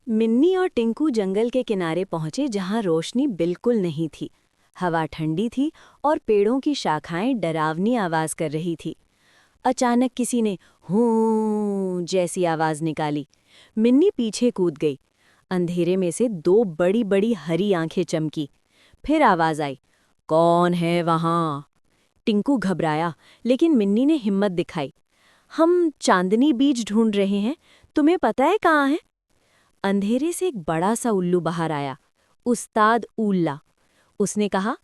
मिन्नी और टिंकू जंगल के किनारे पहुंचे जहां रोशनी बिल्कुल नहीं थी। हवा ठंडी थी और पेड़ों की शाखाएं डरावनी आवाज कर रही थी। अचानक किसी ने हूं जैसी आवाज निकाली। मिन्नी पीछे कूद गई। अंधेरे में से दो बड़ी बड़ी हरी आंखें चमकी। फिर आवाज आई, कौन है वहां? टिंकू घबराया, लेकिन मिन्नी ने हिम्मत दिखाई। हम चांदनी बीज ढूंढ रहे हैं, तुम्हें पता है कहाँ है? अंधेरे से एक बड़ा सा उल्लू बाहर आया, उस्ताद उल्ला। उसने कहा,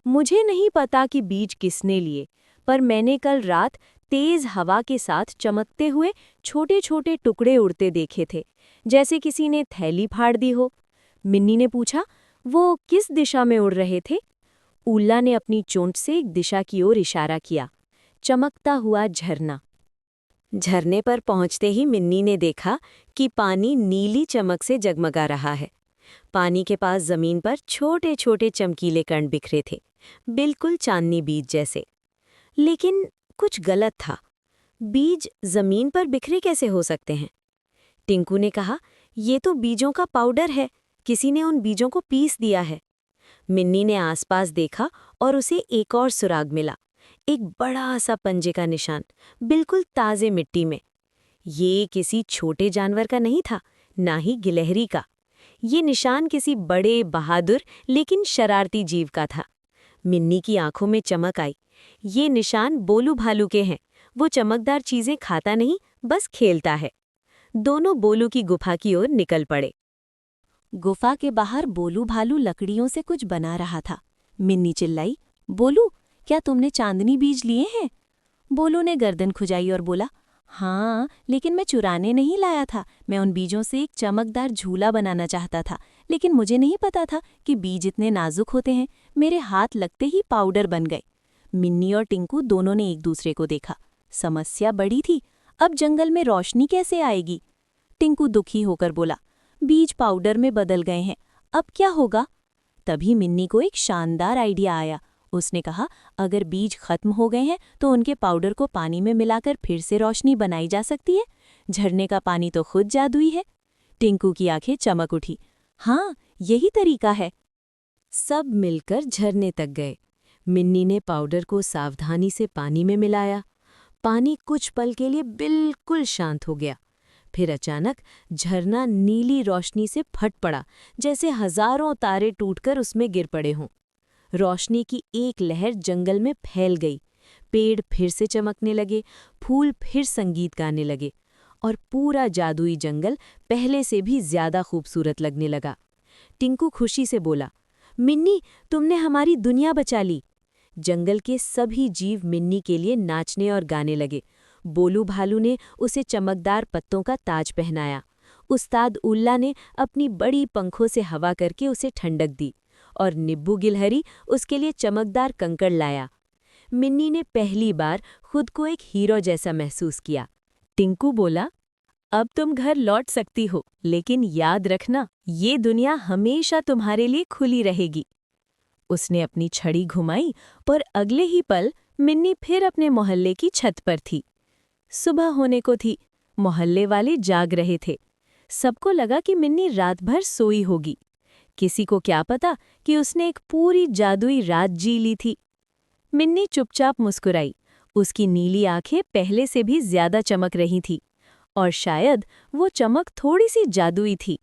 मुझे नहीं पता कि बीज किसने लिए, पर मैंने कल रात तेज हवा के साथ चमकते हुए छोटे छोटे टुकड़े उड़ते देखे थे, जैसे किसी ने थैली फाड़ दी हो। मिन्नी ने पूछा, वो किस दिशा में उड़ रहे थे? उल्ला ने अपनी चोंच से एक दिशा की ओर इशारा किया, चमकता हुआ झरना। झरने पर पहुंचते ही मिन्नी ने देखा कि पानी नीली चमक से जगमगा रहा है। पानी के पास जमीन पर छोटे छोटे चमकीले कण बिखरे थे, बिल्कुल चांदनी बीज जैसे। लेकिन कुछ गलत था। बीज जमीन पर बिखरे कैसे हो सकते हैं? टिंकू ने कहा, ये तो बीजों का पाउडर है, किसी ने उन बीजों को पीस दिया है। मिन्नी ने आसपास देखा और उसे एक और सुराग मिला, एक बड़ा सा पंजे का निशान, बिल्कुल ताजे मिट्टी में। ये किसी छोटे जानवर का नहीं था, ना ही गिलहरी का। ये निशान किसी बड़े बहादुर लेकिन शरारती जीव का था। मिन्नी की आंखों में चमक आई। ये निशान बोलू भालू के हैं। वो चमकदार चीजें खाता नहीं, बस खेलता है। दोनों बोलू की गुफा की ओर निकल पड़े। गुफा के बाहर बोलू भालू लकड़ियों से कुछ बना रहा था। मिन्नी चिल्लाई, बोलू, क्या तुमने चांदनी बीज लिए हैं? बोलू ने गर्दन खुजाई और बोला, हाँ, लेकिन मैं चुराने नहीं लाया था। मैं उन बीजों से एक चमकदार झूला बनाना चाहता था, लेकिन मुझे नहीं पता था कि बीज इतने नाजुक होते हैं। मेरे हाथ लगते ही पाउडर बन गए। मिन्नी और टिंकू दोनों ने एक दूसरे को देखा। समस्या बड़ी थी। अब जंगल में रोशनी कैसे आएगी? टिंकू दुखी होकर बोला, बीज पाउडर में बदल गए हैं, अब क्या होगा? तभी मिन्नी को एक शानदार आइडिया आया। उसने कहा, अगर बीज खत्म हो गए हैं तो उनके पाउडर को पानी में मिलाकर फिर से रोशनी बनाई जा सकती है। झरने का पानी तो खुद जादुई है। टिंकू की आंखें चमक उठी। हाँ, यही तरीका है। सब मिलकर झरने तक गए। मिन्नी ने पाउडर को सावधानी से पानी में मिलाया। पानी कुछ पल के लिए बिल्कुल शांत हो गया। फिर अचानक झरना नीली रोशनी से फट पड़ा, जैसे हजारों तारे टूटकर उसमें गिर पड़े हों। रोशनी की एक लहर जंगल में फैल गई। पेड़ फिर से चमकने लगे, फूल फिर संगीत गाने लगे, और पूरा जादुई जंगल पहले से भी ज्यादा खूबसूरत लगने लगा। टिंकू खुशी से बोला, मिन्नी, तुमने हमारी दुनिया बचा ली। जंगल के सभी जीव मिन्नी के लिए नाचने और गाने लगे। बोलू भालू ने उसे चमकदार पत्तों का ताज पहनाया। उस्ताद उल्ला ने अपनी बड़ी पंखों से हवा करके उसे ठंडक दी, और निब्बू गिलहरी उसके लिए चमकदार कंकड़ लाया। मिन्नी ने पहली बार खुद को एक हीरो जैसा महसूस किया। टिंकू बोला, अब तुम घर लौट सकती हो, लेकिन याद रखना, ये दुनिया हमेशा तुम्हारे लिए खुली रहेगी। उसने अपनी छड़ी घुमाई, पर अगले ही पल मिन्नी फिर अपने मोहल्ले की छत पर थी। सुबह होने को थी। मोहल्ले वाले जाग रहे थे। सबको लगा कि मिन्नी रात भर सोई होगी। किसी को क्या पता कि उसने एक पूरी जादुई रात जी ली थी। मिन्नी चुपचाप मुस्कुराई। उसकी नीली आंखें पहले से भी ज्यादा चमक रही थी, और शायद वो चमक थोड़ी सी जादुई थी।